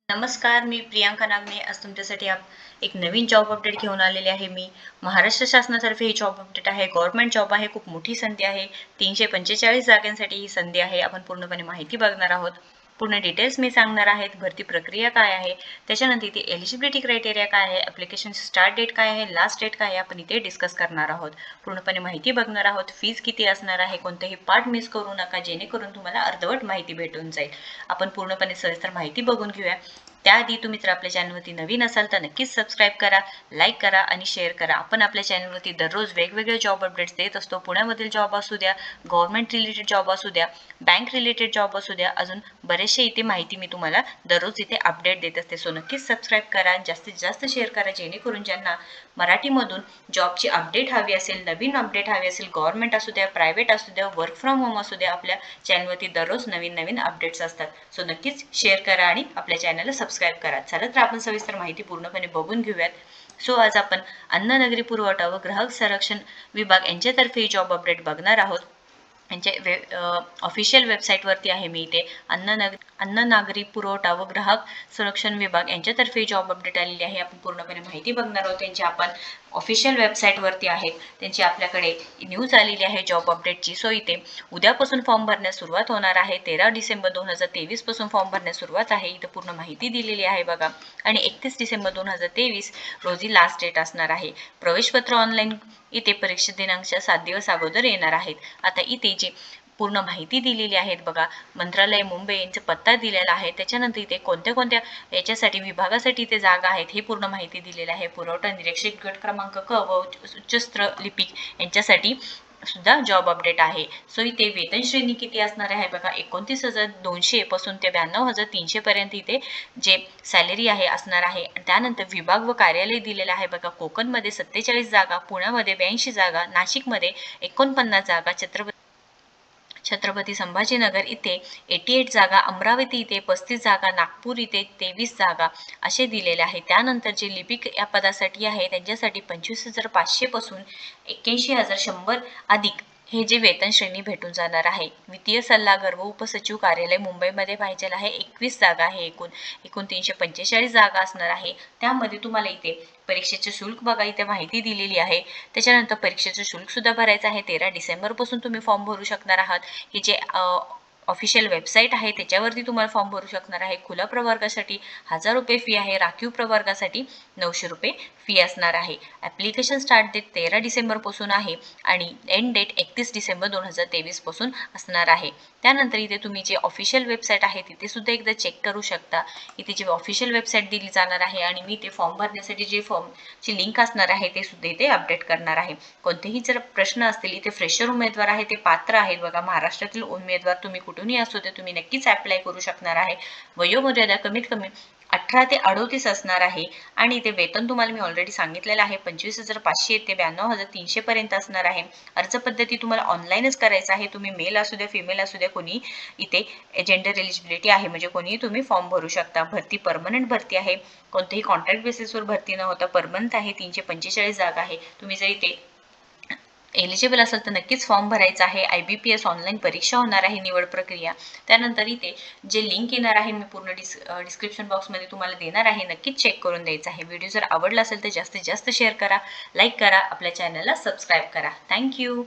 नमस्कार, मी प्रियांका नागने आज तुमच्यासाठी एक नवीन जॉब अपडेट घेऊन आलेले आहे मी. महाराष्ट्र शासनातर्फे ही जॉब अपडेट आहे. गव्हर्नमेंट जॉब आहे. खूप मोठी संधी आहे. 345 जागांसाठी ही संधी आहे. आपण पूर्णपणे माहिती बघणार आहोत. पूर्ण डिटेल्स मी सांगणार आहेत. भरती प्रक्रिया काय आहे, त्याच्यानंतर इथे एलिजिबिलिटी क्रायटेरिया काय आहे, ॲप्लिकेशन स्टार्ट डेट काय आहे, लास्ट डेट काय आहे, आपण इथे डिस्कस करणार आहोत. पूर्णपणे माहिती बघणार आहोत. फीज किती असणार आहे, कोणतेही पार्ट मिस करू नका, जेणेकरून तुम्हाला अर्धवट माहिती भेटून जाईल. आपण पूर्णपणे सविस्तर माहिती बघून घेऊया. त्याआधी तुम्ही जर आपल्या चॅनलवरती नवीन असाल तर नक्कीच सबस्क्राईब करा, लाईक करा आणि शेअर करा. आपण आपल्या चॅनलवरती दररोज वेगवेगळे जॉब अपडेट्स देत असतो. पुण्यामधील जॉब असू द्या, गव्हर्नमेंट रिलेटेड जॉब असू द्या, बँक रिलेटेड जॉब असू द्या, अजून बरेचसे इथे माहिती मी तुम्हाला दररोज इथे अपडेट देत असते. सो नक्कीच सबस्क्राईब करा, जास्तीत जास्त शेअर करा, जेणेकरून ज्यांना मराठीमधून जॉबची अपडेट हवी असेल, नवीन अपडेट हवी असेल, गव्हर्नमेंट असू द्या, प्रायव्हेट असू द्या, वर्क फ्रॉम होम असू द्या, आपल्या चॅनलवरती दररोज नवीन नवीन अपडेट्स असतात. सो नक्कीच शेअर करा आणि आपल्या चॅनलला सबस्क्राईब करा. चला तर आपण सविस्तर माहिती पूर्णपणे बघून घेऊयात. सो आज आपण अन्न नागरी पुरवठा व ग्राहक संरक्षण विभाग यांच्यातर्फे जॉब अपडेट बघणार आहोत. यांच्या ऑफिशियल वेबसाईटवरती आहे मी इथे अन्न नागरी पुरवठा व ग्राहक संरक्षण विभाग यांच्यातर्फे जॉब अपडेट आलेली आहे. आपण पूर्णपणे माहिती बघणार आहोत. त्यांची आपण ऑफिशियल वेबसाईटवरती आहेत, त्यांची आपल्याकडे न्यूज आलेली आहे जॉब अपडेटची. सो इथे उद्यापासून फॉर्म भरण्यास सुरुवात होणार आहे. 13 डिसेंबर 2023 पासून फॉर्म भरण्यास सुरुवात आहे. इथं पूर्ण माहिती दिलेली आहे बघा. आणि 31 डिसेंबर 2023 रोजी लास्ट डेट असणार आहे. प्रवेशपत्र ऑनलाईन इथे परीक्षा दिनांकच्या 7 दिवस अगोदर येणार आहेत. आता इथे जे पूर्ण माहिती दिलेली आहेत बघा, मंत्रालय मुंबई यांचा पत्ता दिलेला आहे. त्याच्यानंतर इथे कोणत्या कोणत्या याच्यासाठी विभागासाठी इथे जागा आहेत हे पूर्ण माहिती दिलेली आहे. पुरवठा निरीक्षक गट क्रमांक क व उच्चस्त्र लिपिक यांच्यासाठी सुद्धा जॉब अपडेट आहे. सो इथे वेतन श्रेणी किती असणार आहे बघा, 29,200 पासून ते 92,300 पर्यंत इथे जे सॅलरी आहे असणार आहे. त्यानंतर विभाग व कार्यालय दिलेलं आहे बघा. कोकणमध्ये 47 जागा, पुण्यामध्ये 82 जागा, नाशिकमध्ये 49 जागा, छत्रपती संभाजीनगर इथे 88 जागा, अमरावती इथे 35 जागा, नागपूर इथे 23 जागा असे दिलेले आहे. त्यानंतर जे लिपिक या पदासाठी आहे त्यांच्यासाठी 25,500 पासून 81,100 अधिक हे जे वेतन श्रेणी भेटून जाणार आहे. वित्तीय सल्लागार व उपसचिव कार्यालय मुंबईमध्ये पाहिजे आहे. 21 जागा आहे. एकूण 345 जागा असणार आहे. त्यामध्ये तुम्हाला इथे परीक्षेचे शुल्क बघा, इथे माहिती दिलेली आहे. त्याच्यानंतर परीक्षेचं शुल्क सुद्धा भरायचं आहे. 13 डिसेंबर पासून तुम्ही फॉर्म भरू शकणार आहात. ही जे ऑफिशियल वेबसाईट आहे त्याच्यावरती तुम्हाला फॉर्म भरू शकणार आहे. खुल्या प्रवर्गासाठी 1000 रुपये फी आहे. राखीव प्रवर्गासाठी 900 रुपये फी असणार आहे. ॲप्लिकेशन स्टार्ट डेट 13 डिसेंबर पासून आहे आणि एंड डेट 31 डिसेंबर 2023 पासून असणार आहे. त्यानंतर इथे तुम्ही जे ऑफिशियल वेबसाईट आहे तिथे सुद्धा एकदा चेक करू शकता. इथे जी ऑफिशियल वेबसाईट दिली जाणार आहे आणि मी ते फॉर्म भरण्यासाठी जे फॉर्मची लिंक असणार आहे ते सुद्धा इथे अपडेट करणार आहे. कोणतेही जर प्रश्न असतील, इथे फ्रेशर उमेदवार आहे ते पात्र आहेत बघा. महाराष्ट्रातील उमेदवार तुम्ही कुठूनही असो ते तुम्ही नक्कीच अप्लाय करू शकणार आहे. वयोमर्यादा कमीत कमी 18 ते 38 असणार आहे आणि ते वेतन तुम्हाला मी ऑलरेडी सांगितलेलं आहे. 25,500 ते 92,300 पर्यंत असणार आहे. अर्ज पद्धती तुम्हाला ऑनलाईनच करायचं आहे. तुम्ही मेल असू द्या, फिमेल असू द्या, कोणी इथे जेंडर एलिजिबिलिटी आहे, म्हणजे कोणीही तुम्ही फॉर्म भरू शकता. भरती परमनंट भरती आहे. कोणतेही कॉन्ट्रॅक्ट बेसिसवर भरती न होता परमनंट आहे. 345 जागा आहे. तुम्ही जर इथे एलिजिबल असेल तर नक्कीच फॉर्म भरायचा आहे. IBPS ऑनलाईन परीक्षा होणार आहे, निवड प्रक्रिया. त्यानंतर इथे जे लिंक येणार आहे मी पूर्ण डिस्क्रिप्शन बॉक्समध्ये तुम्हाला देणार आहे, नक्कीच चेक करून द्यायचं आहे. व्हिडिओ जर आवडला असेल तर जास्तीत जास्त शेअर करा, लाईक करा, आपल्या चॅनलला सबस्क्राईब करा. थँक्यू.